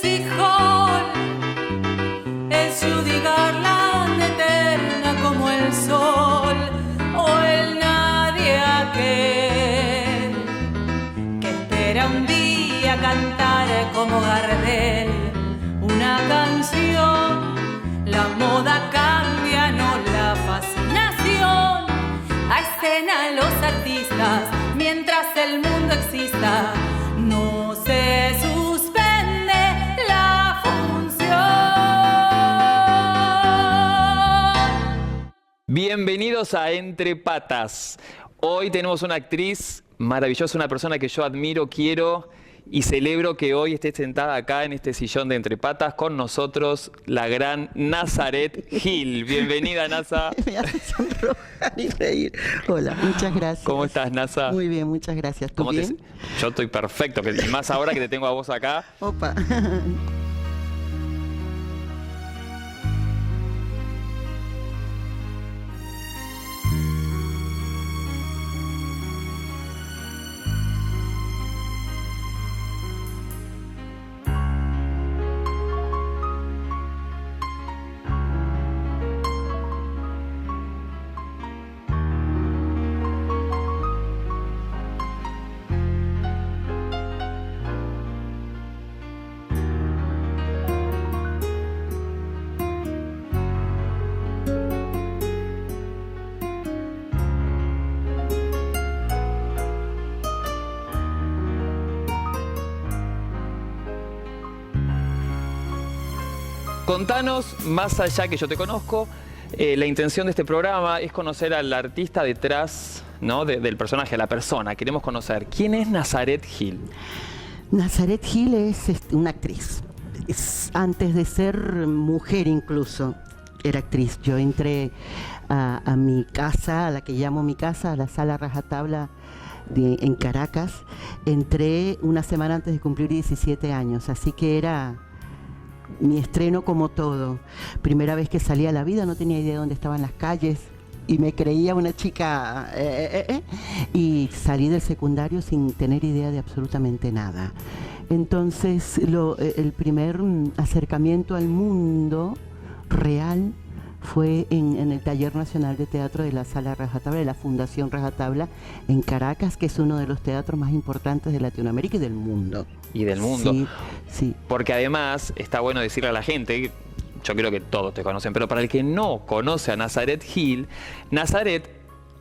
Lizzie Hall, es Judy Garland, eterna como el sol, o el nadie aquel que espera un día cantar como Gardel una canción. La moda cambia, no la fascinación. A escena los artistas, mientras el mundo exista, no se suspende la función. Bienvenidos a Entre Patas. Hoy tenemos una actriz maravillosa, una persona que yo admiro, quiero y celebro que hoy esté sentada acá en este sillón de Entre Patas con nosotros, la gran Nazaret Gil. Bienvenida, Nasa. Me hace sonrojar y reír. Hola, muchas gracias. ¿Cómo estás, Nasa? Muy bien, muchas gracias. ¿Tú bien? Yo estoy perfecto, y más ahora que te tengo a vos acá. Opa. Contanos, más allá que yo te conozco, la intención de este programa es conocer al artista detrás, ¿no? del personaje, a la persona. Queremos conocer quién es Nazaret Gil. Nazaret Gil es una actriz. Antes de ser mujer incluso, era actriz. Yo entré a mi casa, a la que llamo mi casa, a la Sala Rajatabla en Caracas. Entré una semana antes de cumplir 17 años, así que era mi estreno como todo. Primera vez que salí a la vida, no tenía idea de dónde estaban las calles y me creía una chica y salí del secundario sin tener idea de absolutamente nada. Entonces el primer acercamiento al mundo real fue en el Taller Nacional de Teatro de la Sala Rajatabla, de la Fundación Rajatabla en Caracas, que es uno de los teatros más importantes de Latinoamérica y del mundo. Y del mundo. Sí, sí. Porque además está bueno decirle a la gente, yo creo que todos te conocen, pero para el que no conoce a Nazaret Gil, Nazaret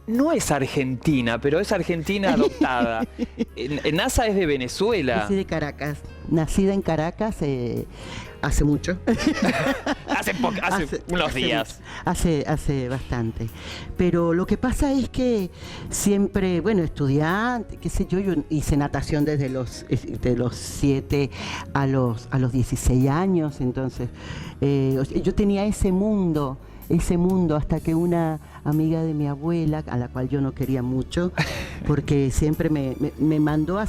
no es argentina, pero es argentina adoptada. Nasa es de Venezuela. Nací de Caracas. Nacida en Caracas hace mucho. hace unos días. Hace bastante. Pero lo que pasa es que siempre, bueno, estudiante, qué sé yo hice natación desde de los 7 a los 16 años. Entonces, yo tenía ese mundo hasta que una amiga de mi abuela, a la cual yo no quería mucho, porque siempre me mandó a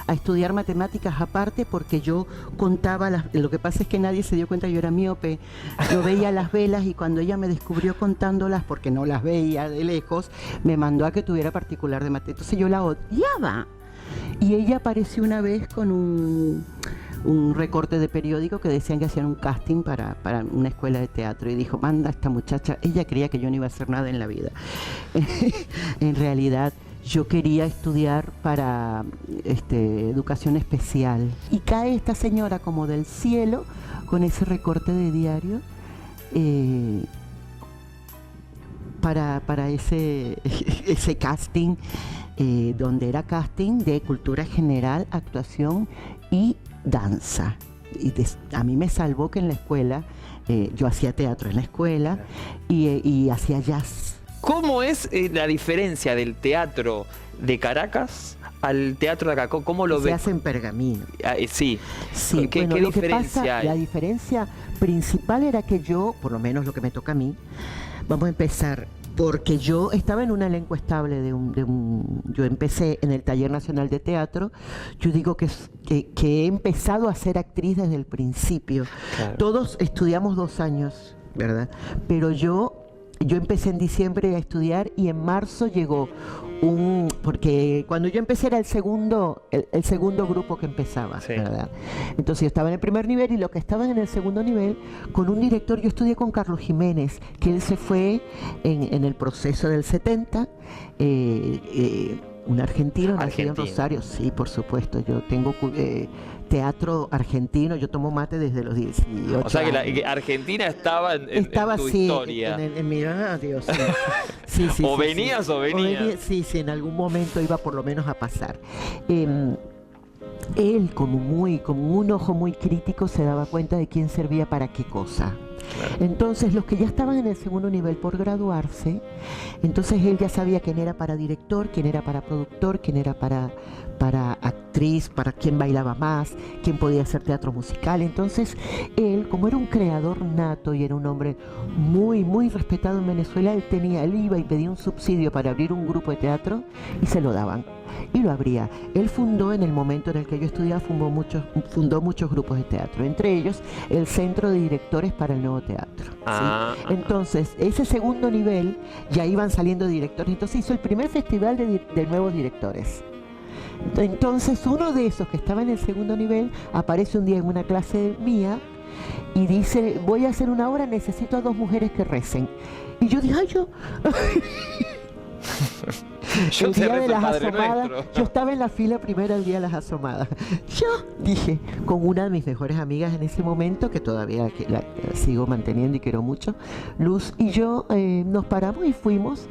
estudiar matemáticas aparte, porque yo contaba lo que pasa es que nadie se dio cuenta, yo era miope, yo veía las velas y cuando ella me descubrió contándolas, porque no las veía de lejos, me mandó a que tuviera particular de matemáticas. Entonces yo la odiaba. Y ella apareció una vez con un recorte de periódico que decían que hacían un casting para una escuela de teatro y dijo, manda a esta muchacha. Ella creía que yo no iba a hacer nada en la vida. En realidad yo quería estudiar para educación especial y cae esta señora como del cielo con ese recorte de diario para ese casting, donde era casting de cultura general, actuación y danza. Y a mí me salvó que en la escuela, yo hacía teatro en la escuela y hacía jazz. ¿Cómo es la diferencia del teatro de Caracas al teatro de acá? ¿Cómo lo ves? Se hace en Pergamino. Sí. Sí, ¿Qué bueno, diferencia hay? La diferencia principal era que yo, por lo menos lo que me toca a mí, vamos a empezar, porque yo estaba en un elenco estable yo empecé en el Taller Nacional de Teatro. Yo digo que he empezado a ser actriz desde el principio. Claro. Todos estudiamos 2 años, ¿verdad? Pero yo yo empecé en diciembre a estudiar y en marzo llegó porque cuando yo empecé era el segundo grupo que empezaba, Sí. ¿verdad? Entonces yo estaba en el primer nivel y los que estaban en el segundo nivel, con un director, yo estudié con Carlos Jiménez, que él se fue en el proceso del 70, un argentino, nacido en Rosario, sí, por supuesto, yo tengo teatro argentino, yo tomo mate desde los 18 O sea que años. Argentina estaba en tu Sí, historia. en mi Dios, sí. Sí, sí, O sí, venías sí. o venías. Sí, sí, en algún momento iba por lo menos a pasar. Él, como un ojo muy crítico, se daba cuenta de quién servía para qué cosa. Claro. Entonces, los que ya estaban en el segundo nivel por graduarse, entonces él ya sabía quién era para director, quién era para productor, quién era para actriz, para quién bailaba más, quién podía hacer teatro musical. Entonces, él, como era un creador nato y era un hombre muy, muy respetado en Venezuela, él iba y pedía un subsidio para abrir un grupo de teatro y se lo daban. Y lo abría. Él fundó, en el momento en el que yo estudiaba, fundó muchos grupos de teatro, entre ellos el Centro de Directores para el Nuevo Teatro. ¿Sí? Entonces, ese segundo nivel ya iban saliendo directores. Entonces hizo el primer festival de nuevos directores. Entonces uno de esos que estaba en el segundo nivel aparece un día en una clase mía y dice: voy a hacer una obra, necesito a 2 mujeres que recen. Y yo dije: ay, yo... Yo el te día rezo de el las Padre asomadas, Nuestro. yo estaba en la fila primera el día de las asomadas. Yo dije, con una de mis mejores amigas en ese momento, que todavía la sigo manteniendo y quiero mucho, Luz y yo, nos paramos y fuimos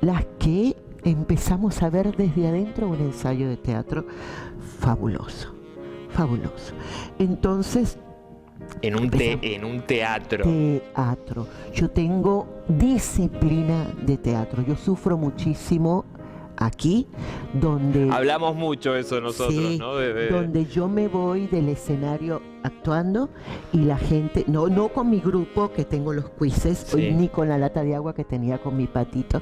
las que empezamos a ver desde adentro un ensayo de teatro fabuloso, fabuloso. Entonces, En un teatro. teatro. Yo tengo disciplina de teatro. Yo sufro muchísimo aquí, donde... Hablamos mucho eso nosotros, sí, ¿no? donde yo me voy del escenario actuando y la gente, no con mi grupo que tengo los quizzes, Sí. ni con la lata de agua que tenía con mi Patito,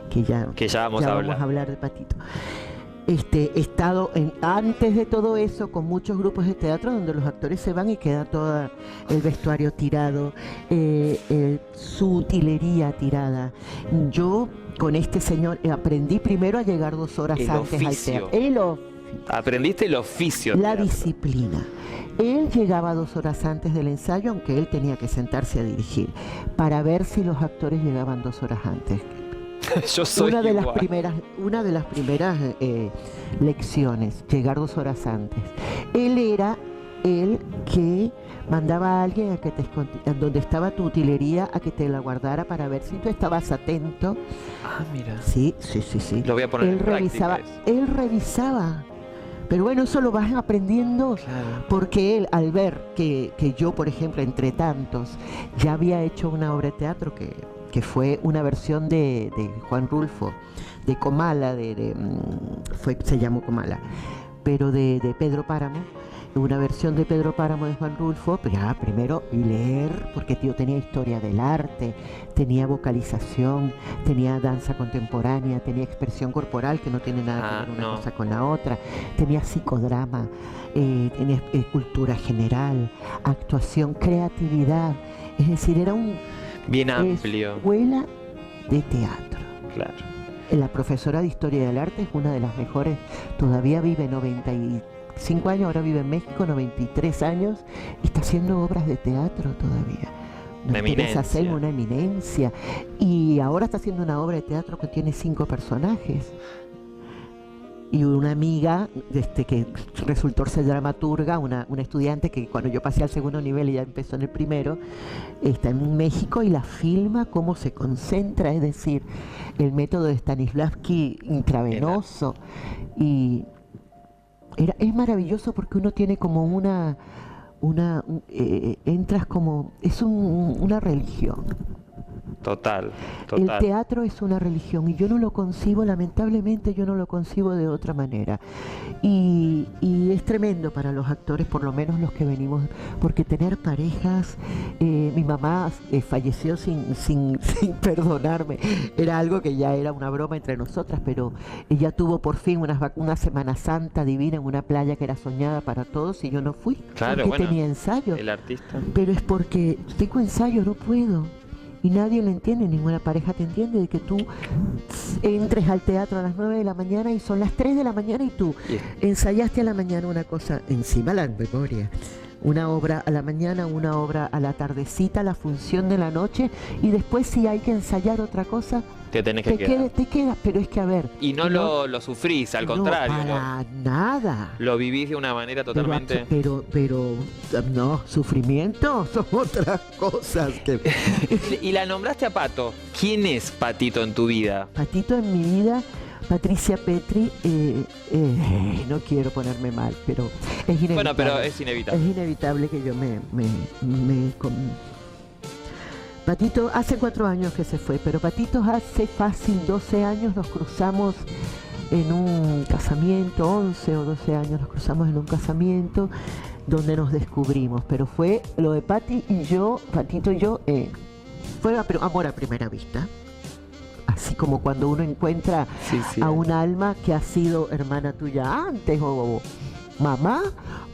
que ya vamos a hablar. hablar de Patito. He estado antes de todo eso con muchos grupos de teatro donde los actores se van y queda todo el vestuario tirado, su utilería tirada. Yo con este señor aprendí primero a llegar 2 horas El antes oficio. al teatro. Aprendiste el oficio. La teatro. disciplina. Él llegaba 2 horas antes del ensayo, aunque él tenía que sentarse a dirigir, para ver si los actores llegaban 2 horas antes. Yo soy Una de las primeras lecciones, llegar 2 horas antes. Él era el que mandaba a alguien a que donde estaba tu utilería, a que te la guardara para ver si tú estabas atento. Ah, mira. Sí. Lo voy a poner Él en práctica revisaba. Pero bueno, eso lo vas aprendiendo. Claro. Porque él, al ver que yo, por ejemplo, entre tantos, ya había hecho una obra de teatro que fue una versión de Juan Rulfo, de Comala, se llamó Comala, pero de Pedro Páramo, una versión de Pedro Páramo de Juan Rulfo, pero ya primero leer, porque tío tenía historia del arte, tenía vocalización, tenía danza contemporánea, tenía expresión corporal, que no tiene nada que ver una cosa con la otra, tenía psicodrama, tenía cultura general, actuación, creatividad, es decir, era un... Bien amplio. Escuela de teatro. Claro. La profesora de Historia del Arte es una de las mejores, todavía vive 95 años, ahora vive en México, 93 años, y está haciendo obras de teatro todavía. Una eminencia. Una eminencia. Y ahora está haciendo una obra de teatro que tiene 5 personajes. Y una amiga que resultó ser dramaturga, una estudiante que cuando yo pasé al segundo nivel ella empezó en el primero, está en México y la filma cómo se concentra, es decir, el método de Stanislavski intravenoso. Y es maravilloso porque uno tiene como entras como, es una religión. Total. El teatro es una religión y yo no lo concibo, lamentablemente yo no lo concibo de otra manera. Y es tremendo para los actores, por lo menos los que venimos, porque tener parejas, mi mamá falleció sin perdonarme, era algo que ya era una broma entre nosotras, pero ella tuvo por fin una Semana Santa divina en una playa que era soñada para todos y yo no fui, Claro, porque bueno, tenía ensayo. El artista. Pero es porque tengo ensayo, no puedo. Y nadie lo entiende, ninguna pareja te entiende, de que tú entres al teatro a las 9 de la mañana y son las 3 de la mañana y tú ensayaste a la mañana una cosa, encima la memoria, una obra a la mañana, una obra a la tardecita, la función de la noche, y después si hay que ensayar otra cosa, Te tenés que quedar. te quedas, pero es que a ver... Y no lo sufrís, al contrario. No, para nada. Lo vivís de una manera totalmente... Pero no, sufrimiento son otras cosas. Y la nombraste a Pato. ¿Quién es Patito en tu vida? Patito en mi vida, Patricia Petri, no quiero ponerme mal, pero es inevitable. Bueno, pero es inevitable. Es inevitable que yo Patito, hace 4 años que se fue, pero Patito hace fácil 12 años nos cruzamos en un casamiento, 11 o 12 años nos cruzamos en un casamiento donde nos descubrimos, pero fue lo de Patito y yo, fue amor a primera vista. Así como cuando uno encuentra a un alma que ha sido hermana tuya antes, o mamá,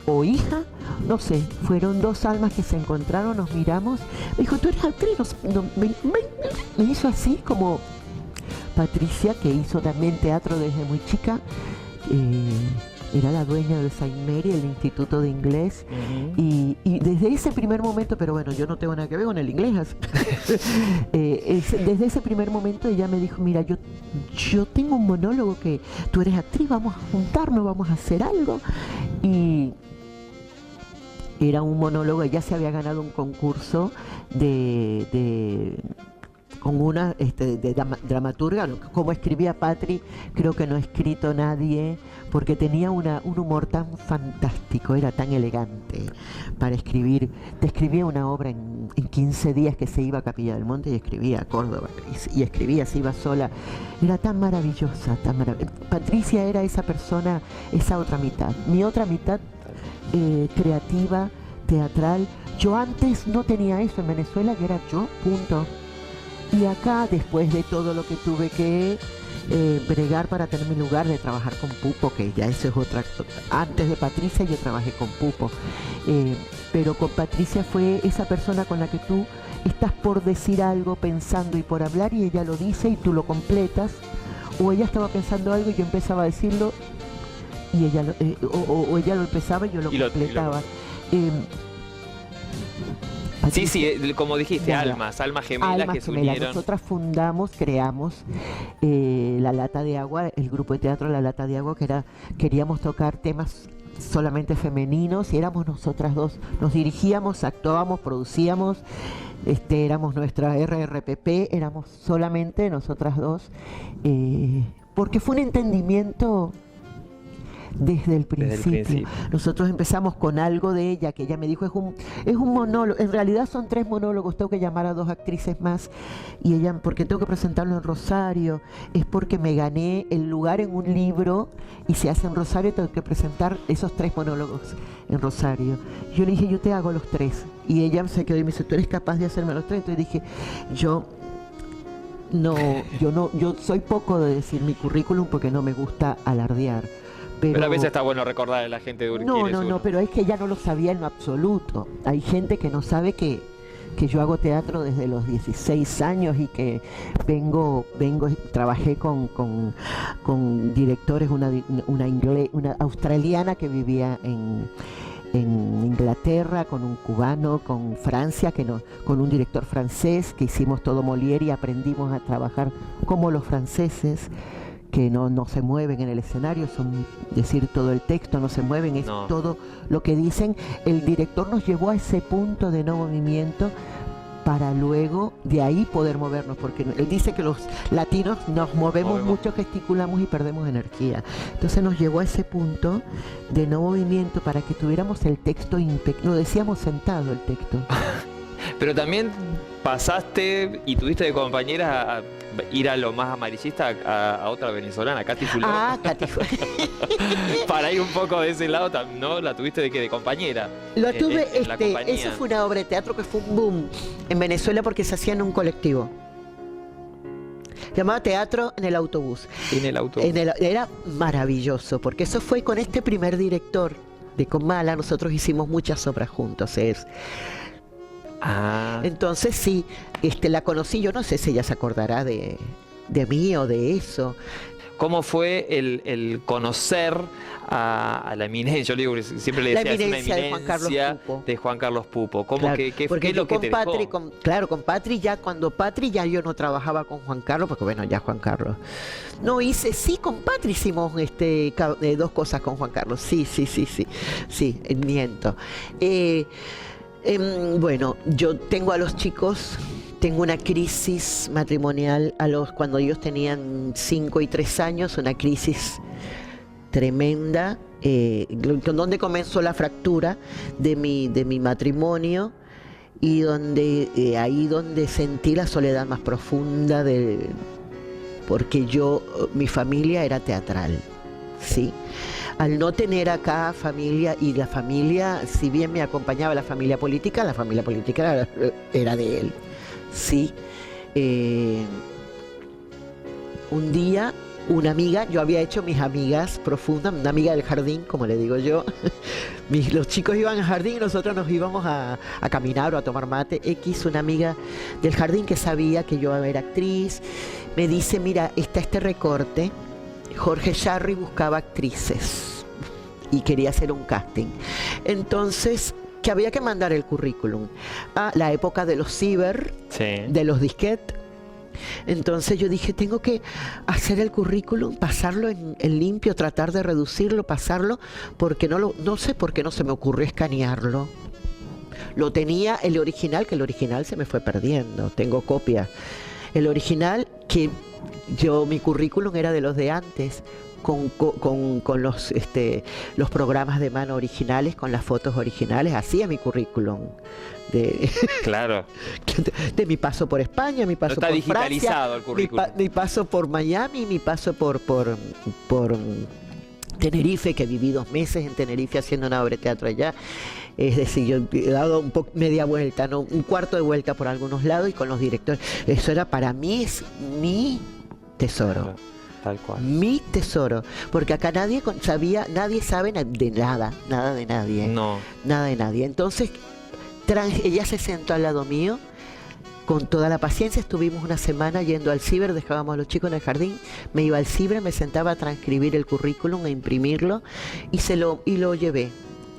o hija, no sé, fueron 2 almas que se encontraron, nos miramos, me dijo, tú eres actriz, me hizo así como Patricia, que hizo también teatro desde muy chica, era la dueña de Saint Mary, el Instituto de Inglés, y desde ese primer momento, pero bueno, yo no tengo nada que ver con el inglés, desde ese primer momento ella me dijo, mira, yo tengo un monólogo que tú eres actriz, vamos a juntarnos, vamos a hacer algo, y era un monólogo, ella se había ganado un concurso con una dramaturga, como escribía Patri, creo que no ha escrito nadie, porque tenía un humor tan fantástico, era tan elegante para escribir. Te escribía una obra en 15 días, que se iba a Capilla del Monte y escribía a Córdoba, y escribía, se iba sola. Era tan maravillosa, Patricia era esa persona, esa otra mitad. Mi otra mitad, creativa, teatral. Yo antes no tenía eso en Venezuela, que era yo, punto. Y acá, después de todo lo que tuve que bregar para tener mi lugar, de trabajar con Pupo, que ya eso es otra... Antes de Patricia yo trabajé con Pupo, pero con Patricia fue esa persona con la que tú estás por decir algo, pensando y por hablar, y ella lo dice y tú lo completas, o ella estaba pensando algo y yo empezaba a decirlo, y ella o ella lo empezaba y yo lo completaba. Sí, como dijiste, bueno, almas gemelas que se unieron. Nosotras creamos La Lata de Agua, el grupo de teatro La Lata de Agua, queríamos tocar temas solamente femeninos, y éramos nosotras dos, nos dirigíamos, actuábamos, producíamos, éramos nuestra RRPP, éramos solamente nosotras dos, porque fue un entendimiento desde el principio. Nosotros empezamos con algo de ella, que ella me dijo, es un monólogo, en realidad son 3 monólogos, tengo que llamar a 2 actrices más, y ella, porque tengo que presentarlo en Rosario, es porque me gané el lugar en un libro, y se hace en Rosario, tengo que presentar esos 3 monólogos en Rosario. Yo le dije, yo te hago los 3, y ella se quedó y me dice, ¿tú eres capaz de hacerme los 3? Entonces dije, yo soy poco de decir mi currículum, porque no me gusta alardear. Pero a veces está bueno recordar a la gente de Urquiles. No, pero es que ella no lo sabía en lo absoluto. Hay gente que no sabe que yo hago teatro desde los 16 años y que trabajé con directores, una australiana que vivía en Inglaterra, con un cubano, con Francia, con un director francés, que hicimos todo Molière y aprendimos a trabajar como los franceses, que no se mueven en el escenario, son decir todo el texto, no se mueven, es todo lo que dicen. El director nos llevó a ese punto de no movimiento para luego de ahí poder movernos, porque él dice que los latinos nos movemos mucho, gesticulamos y perdemos energía. Entonces nos llevó a ese punto de no movimiento para que tuviéramos el texto lo decíamos sentado el texto. Pero también pasaste y tuviste de compañera a ir a lo más amarillista, a otra venezolana, Katy Fulop. Katy Fulop. Para ir un poco de ese lado, ¿no? ¿La tuviste de compañera? Lo tuve, eso fue una obra de teatro que fue un boom en Venezuela porque se hacía en un colectivo. Llamaba Teatro en el Autobús. En el autobús. Era maravilloso, porque eso fue con este primer director de Comala. Nosotros hicimos muchas obras juntos. Ah, Entonces sí, la conocí, yo no sé si ella se acordará de mí o de eso. ¿cómo fue el conocer a la eminencia? Yo le digo, siempre le La decía, es una eminencia de Juan Carlos eminencia Pupo. de Juan Carlos Pupo. ¿Cómo Claro, qué porque es yo lo que con te Patri, dejó? claro, con Patri ya, cuando Patri ya yo no trabajaba con Juan Carlos, porque bueno, ya Juan Carlos. No, sí, con Patri hicimos 2 cosas con Juan Carlos. Sí, miento. Bueno, yo tengo a los chicos, tengo una crisis matrimonial cuando ellos tenían 5 y 3 años, una crisis tremenda, donde comenzó la fractura de mi matrimonio y ahí donde sentí la soledad más profunda porque mi familia era teatral, ¿sí? Al no tener acá familia, y la familia, si bien me acompañaba la familia política era de él, ¿sí? Un día, una amiga, yo había hecho mis amigas profundas, una amiga del jardín, como le digo yo. Los chicos iban al jardín y nosotros nos íbamos a caminar o a tomar mate. Una amiga del jardín que sabía que yo era actriz, me dice, mira, está este recorte, Jorge Charry buscaba actrices y quería hacer un casting. Entonces, que había que mandar el currículum a la época de los ciber, Sí. de los disquetes. Entonces yo dije, tengo que hacer el currículum, pasarlo en limpio, tratar de reducirlo, pasarlo, porque no sé por qué no se me ocurrió escanearlo. Lo tenía el original, que el original se me fue perdiendo, tengo copia. El original, que mi currículum era de los de antes, con los programas de mano originales, con las fotos originales, hacía mi currículum. Claro. De mi paso por España, mi paso está por digitalizado Francia, el currículum. mi paso por Miami, mi paso por Tenerife, que viví 2 meses en Tenerife haciendo una obra de teatro allá. Es decir, yo he dado media vuelta, ¿no? Un cuarto de vuelta por algunos lados y con los directores. Eso era, para mí, es mi tesoro. Claro, tal cual. Mi tesoro. Porque acá nadie sabe de nada de nadie. No. Nada de nadie. Entonces, ella se sentó al lado mío con toda la paciencia. Estuvimos una semana yendo al ciber, dejábamos a los chicos en el jardín, me iba al ciber, me sentaba a transcribir el currículum, a imprimirlo y lo llevé.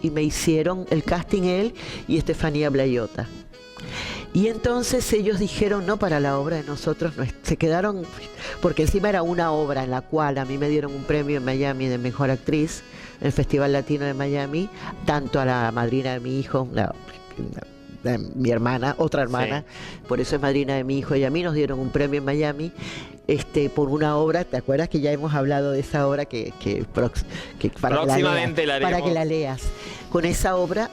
Y me hicieron el casting él y Estefanía Blayota. Y entonces ellos dijeron, no, para la obra de nosotros no se quedaron, porque encima era una obra en la cual a mí me dieron un premio en Miami de Mejor Actriz, en el Festival Latino de Miami, tanto a la madrina de mi hijo, mi hermana, otra hermana, sí. Por eso es madrina de mi hijo, y a mí nos dieron un premio en Miami por una obra. ¿Te acuerdas que ya hemos hablado de esa obra que próximamente la haremos? Para que la leas. Con esa obra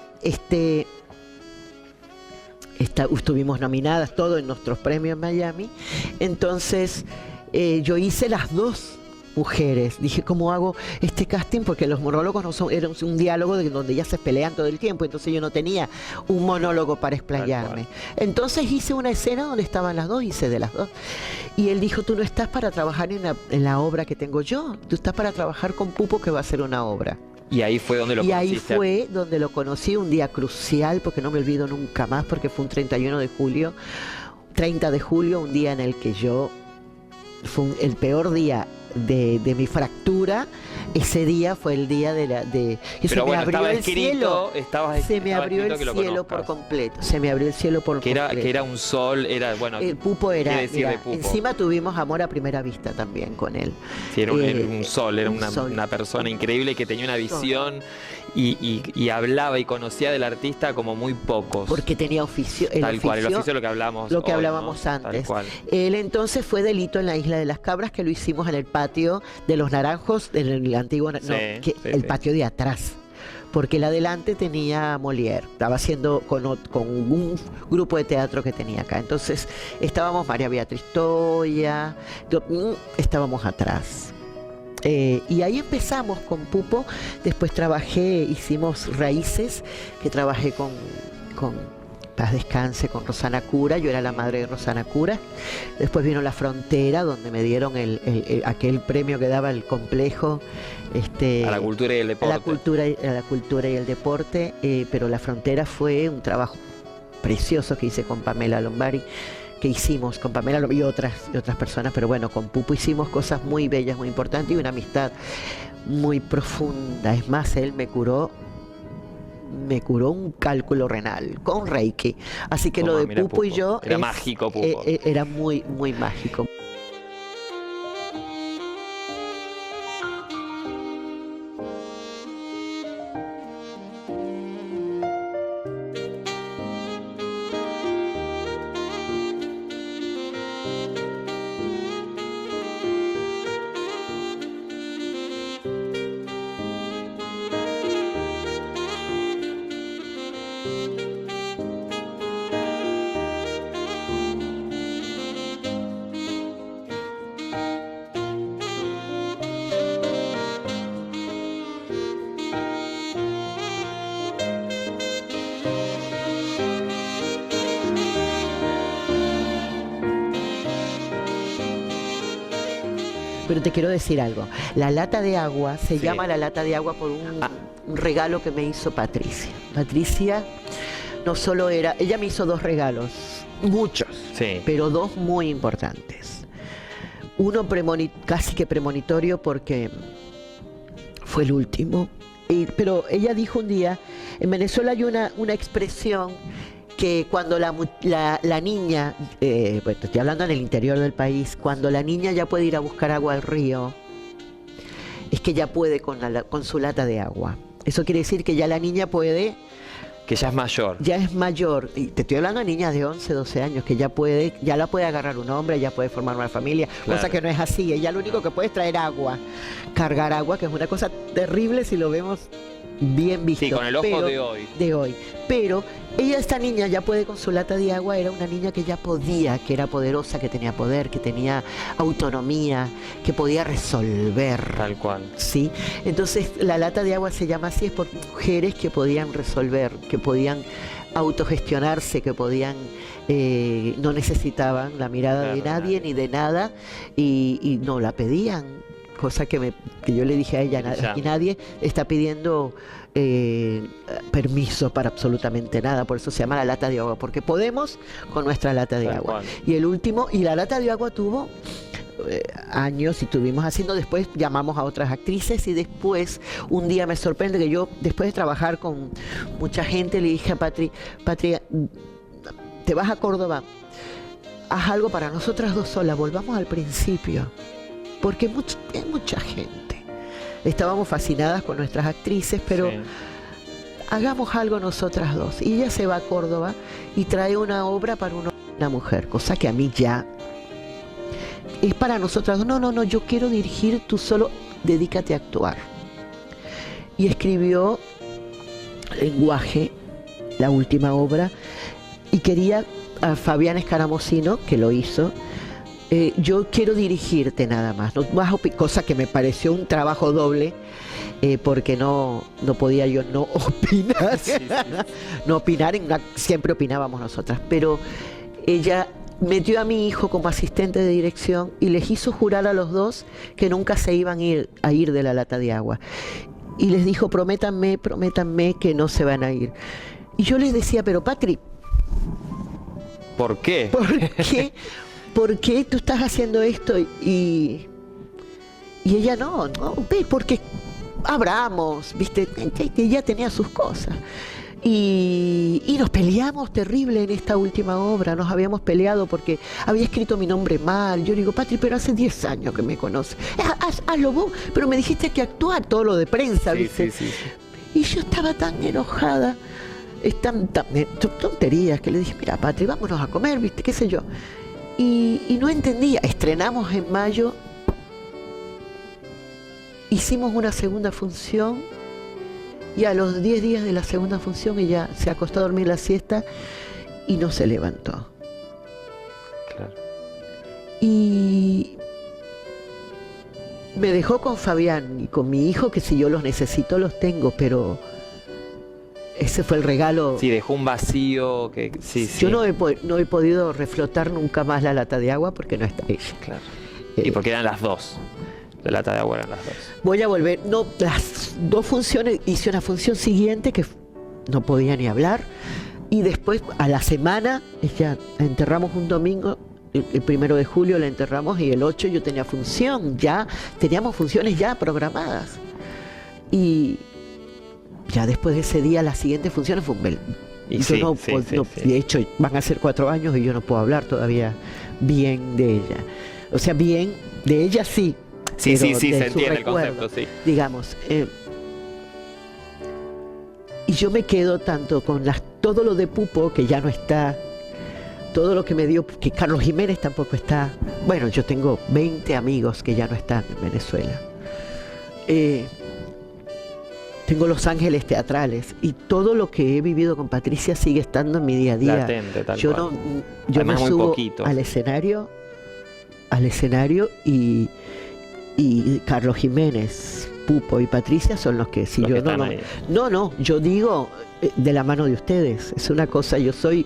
estuvimos nominadas todos en nuestros premios en Miami. Entonces yo hice las 2 mujeres. Dije, ¿cómo hago este casting? Porque los monólogos era un diálogo donde ellas se pelean todo el tiempo, entonces yo no tenía un monólogo para explayarme. Entonces hice una escena donde estaban las 2, hice de las 2. Y él dijo, tú no estás para trabajar en la obra que tengo yo, tú estás para trabajar con Pupo, que va a hacer una obra. Y ahí fue donde lo conociste. Y ahí fue donde lo conocí, un día crucial, porque no me olvido nunca más, porque fue un 30 de julio, un día en el que fue el peor día de mi fractura. Ese día fue el día que se me abrió el cielo. Se me abrió el cielo por completo. Se me abrió el cielo por completo. Que era un sol, bueno. El Pupo era. Pupo? Encima tuvimos amor a primera vista también con él. Sí, era un sol, era una persona increíble que tenía una visión y hablaba y conocía del artista como muy pocos. Porque tenía oficio. Tal cual, el oficio es lo que hablamos. Lo que hablábamos antes. Tal cual. Él entonces fue Delito en la Isla de las Cabras, que lo hicimos en el patio de los Naranjos, en el antiguo, el patio de atrás. Porque el adelante tenía Molière, estaba haciendo con un grupo de teatro que tenía acá. Entonces estábamos María Beatriz Toya, estábamos atrás. Y ahí empezamos con Pupo. Después hicimos Raíces, que trabajé con Paz Descanse, con Rosana Cura. Yo era la madre de Rosana Cura. Después vino La Frontera, donde me dieron aquel premio que daba el complejo a la cultura y el deporte. A la cultura y el deporte. Pero La Frontera fue un trabajo preciosos que hice con Pamela Lombari, que hicimos con Pamela y otras personas, pero bueno, con Pupo hicimos cosas muy bellas, muy importantes y una amistad muy profunda. Es más, él me curó un cálculo renal con Reiki. Así que lo de Mira, Pupo y yo era mágico, Pupo. era muy, muy mágico. Pero te quiero decir algo. La lata de agua se llama la lata de agua por un regalo que me hizo Patricia. Patricia no solo era... Ella me hizo 2 regalos, muchos, pero 2 muy importantes. Uno casi que premonitorio porque fue el último. Pero ella dijo un día, en Venezuela hay una expresión que cuando la niña, pues te estoy hablando en el interior del país, cuando la niña ya puede ir a buscar agua al río, es que ya puede con su lata de agua. Eso quiere decir que ya la niña puede... Que ya es mayor. Ya es mayor. Y te estoy hablando de niñas de 11, 12 años, que ya la puede agarrar un hombre, ya puede formar una familia, claro. Cosa que no es así. Ella lo único que puede es traer agua, cargar agua, que es una cosa terrible si lo vemos bien visto. Sí, con el ojo de hoy. De hoy. Pero esta niña ya puede con su lata de agua, era una niña que ya podía, que era poderosa, que tenía poder, que tenía autonomía, que podía resolver. Tal cual. ¿Sí? Entonces la lata de agua se llama así, es por mujeres que podían resolver, que podían autogestionarse, que podían, no necesitaban la mirada de nadie ni de nada y no la pedían. Cosa que yo le dije a ella, aquí nadie está pidiendo permiso para absolutamente nada, por eso se llama la lata de agua, porque podemos con nuestra lata de agua. Y el último, y la lata de agua tuvo años y estuvimos haciendo, después llamamos a otras actrices y después un día me sorprende que yo, después de trabajar con mucha gente, le dije a Patri, te vas a Córdoba, haz algo para nosotras 2 solas, volvamos al principio. Porque hay mucha gente. Estábamos fascinadas con nuestras actrices, pero hagamos algo nosotras 2. Y ella se va a Córdoba y trae una obra para una mujer, cosa que a mí ya es para nosotras 2. No, yo quiero dirigir, tú solo dedícate a actuar. Y escribió Lenguaje, la última obra, y quería a Fabián Escaramocino, que lo hizo. Yo quiero dirigirte nada más, cosa que me pareció un trabajo doble, porque no podía yo no opinar, no opinar, siempre opinábamos nosotras, pero ella metió a mi hijo como asistente de dirección y les hizo jurar a los 2 que nunca se iban a ir de la lata de agua. Y les dijo, prométanme que no se van a ir. Y yo les decía, pero Patri, ¿por qué? ¿Por qué tú estás haciendo esto? Y ella no, ¿ves? Porque abramos, ¿viste? Ella tenía sus cosas. Y nos peleamos terrible en esta última obra, nos habíamos peleado porque había escrito mi nombre mal. Yo digo, Patri, pero hace 10 años que me conoces. Hazlo vos, pero me dijiste que actuar, todo lo de prensa, ¿viste? Sí. Y yo estaba tan enojada, tonterías, que le dije, mira, Patri, vámonos a comer, ¿viste? ¿Qué sé yo? Y no entendía. Estrenamos en mayo, hicimos una segunda función y a los 10 días de la segunda función ella se acostó a dormir la siesta y no se levantó. Claro. Y me dejó con Fabián y con mi hijo, que si yo los necesito los tengo, pero ese fue el regalo. Sí, dejó un vacío que Yo no he podido reflotar nunca más la lata de agua porque no está ella. Claro. Y porque eran las 2. La lata de agua eran las 2. Voy a volver. No, las 2 funciones. Hice una función siguiente que no podía ni hablar. Y después, a la semana, ya enterramos un domingo, el 1 de julio la enterramos y el 8 yo tenía función, ya teníamos funciones ya programadas. Y ya después de ese día, las siguientes funciones fue un de hecho, van a ser 4 años y yo no puedo hablar todavía bien de ella. O sea, bien de ella sí. Sí, pero se de su entiende recuerdo, el concepto, sí. digamos. Y yo me quedo tanto con todo lo de Pupo, que ya no está, todo lo que me dio, que Carlos Jiménez tampoco está. Bueno, yo tengo 20 amigos que ya no están en Venezuela. Tengo Los Ángeles Teatrales y todo lo que he vivido con Patricia sigue estando en mi día a día. Latente, tal yo cual. no Además, muy subo poquito. al escenario y Carlos Jiménez, Pupo y Patricia son los que, si Los yo que no, están no, ahí. no, yo digo de la mano de ustedes. Es una cosa, yo soy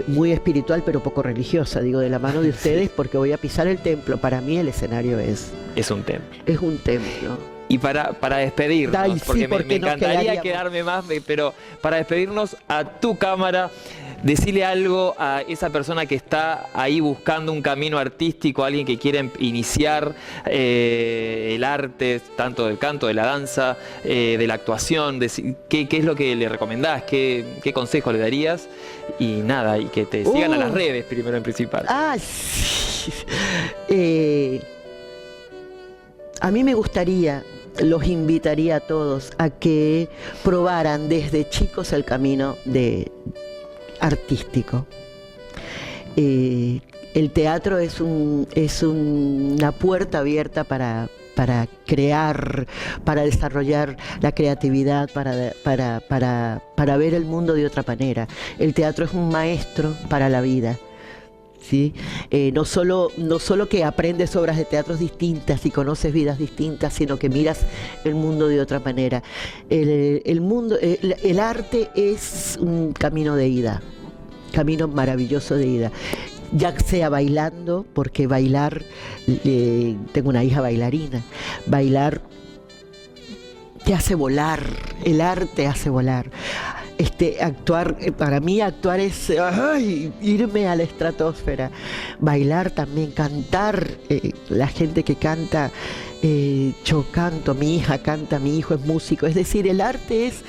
muy espiritual pero poco religiosa, digo de la mano de ustedes porque voy a pisar el templo. Para mí el escenario es un templo. un templo. Y para despedirnos, Ay, sí, porque me porque nos encantaría quedaríamos. quedarme más, pero para despedirnos a tu cámara, decirle algo a esa persona que está ahí buscando un camino artístico, alguien que quiere iniciar el arte, tanto del canto, de la danza, de la actuación, ¿qué es lo que le recomendás? ¿Qué consejo le darías? Y nada, y que te sigan a las redes primero en principal. Sí. A mí me gustaría, los invitaría a todos a que probaran desde chicos el camino artístico. El teatro es una puerta abierta para crear, para desarrollar la creatividad, para ver el mundo de otra manera. El teatro es un maestro para la vida. ¿Sí? No solo que aprendes obras de teatro distintas y conoces vidas distintas, sino que miras el mundo de otra manera. El arte es un camino de ida, camino maravilloso de ida. Ya sea bailando, porque bailar, tengo una hija bailarina, bailar te hace volar, el arte hace volar. Actuar, para mí actuar es irme a la estratosfera. Bailar también, cantar, la gente que canta, yo canto, mi hija canta, mi hijo es músico. Es decir, el arte es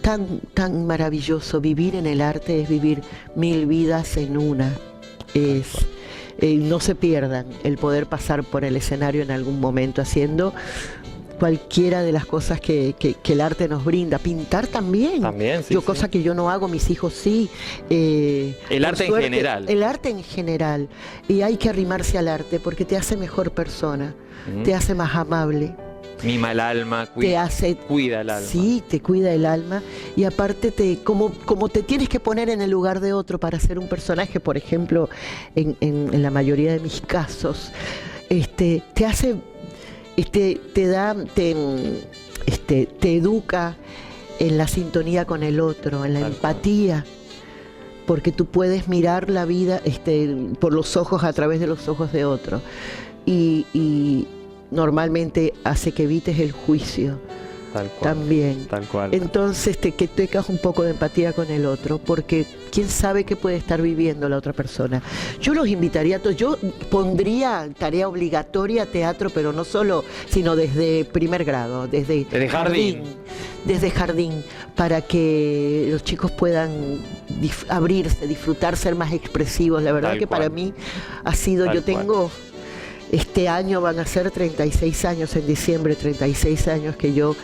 tan maravilloso. Vivir en el arte es vivir 1000 vidas en una. No se pierdan el poder pasar por el escenario en algún momento haciendo cualquiera de las cosas que el arte nos brinda. Pintar también. Sí, cosa que yo no hago, mis hijos sí. El arte en general. El arte en general. Y hay que arrimarse al arte porque te hace mejor persona, te hace más amable. Mima el alma, cuida el alma. Sí, te cuida el alma. Y aparte, como te tienes que poner en el lugar de otro para ser un personaje, por ejemplo, en la mayoría de mis casos, te hace... te educa en la sintonía con el otro, en la empatía, porque tú puedes mirar la vida por los ojos, a través de los ojos de otro, y normalmente hace que evites el juicio. Tal cual, también. Tal cual. Entonces, que tengas un poco de empatía con el otro, porque quién sabe qué puede estar viviendo la otra persona. Yo los invitaría a todos, yo pondría tarea obligatoria teatro, pero no solo, sino desde primer grado, desde jardín. Desde jardín, para que los chicos puedan abrirse, disfrutar, ser más expresivos. La verdad que para mí ha sido, yo tengo... Este año van a ser 36 años, en diciembre, 36 años que yo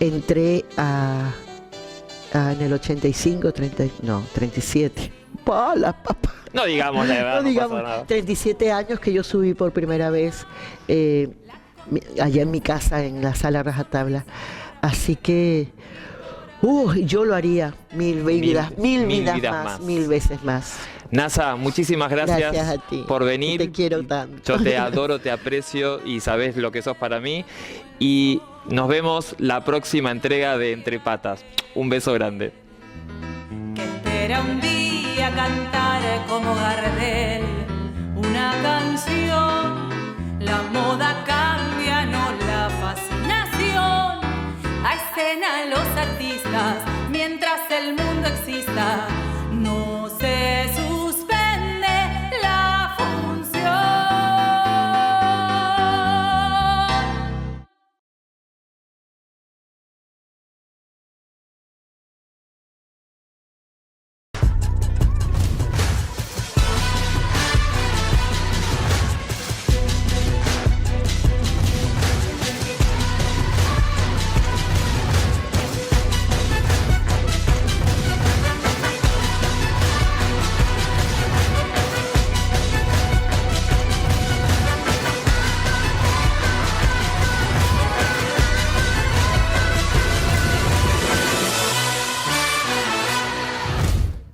entré en el 85, 37. ¡Pala, papá! No digamos la edad, no pasa nada. 37 años que yo subí por primera vez allá en mi casa, en la sala Rajatabla. Así que yo lo haría 1000 vidas más, 1000 veces más. Nasa, muchísimas gracias a ti por venir. Te quiero tanto. Yo te adoro, te aprecio y sabes lo que sos para mí. Y nos vemos la próxima entrega de Entre Patas. Un beso grande. Que espera un día cantar como Gardel una canción. La moda cambia, no la fascinación. A escena los artistas, mientras el mundo exista.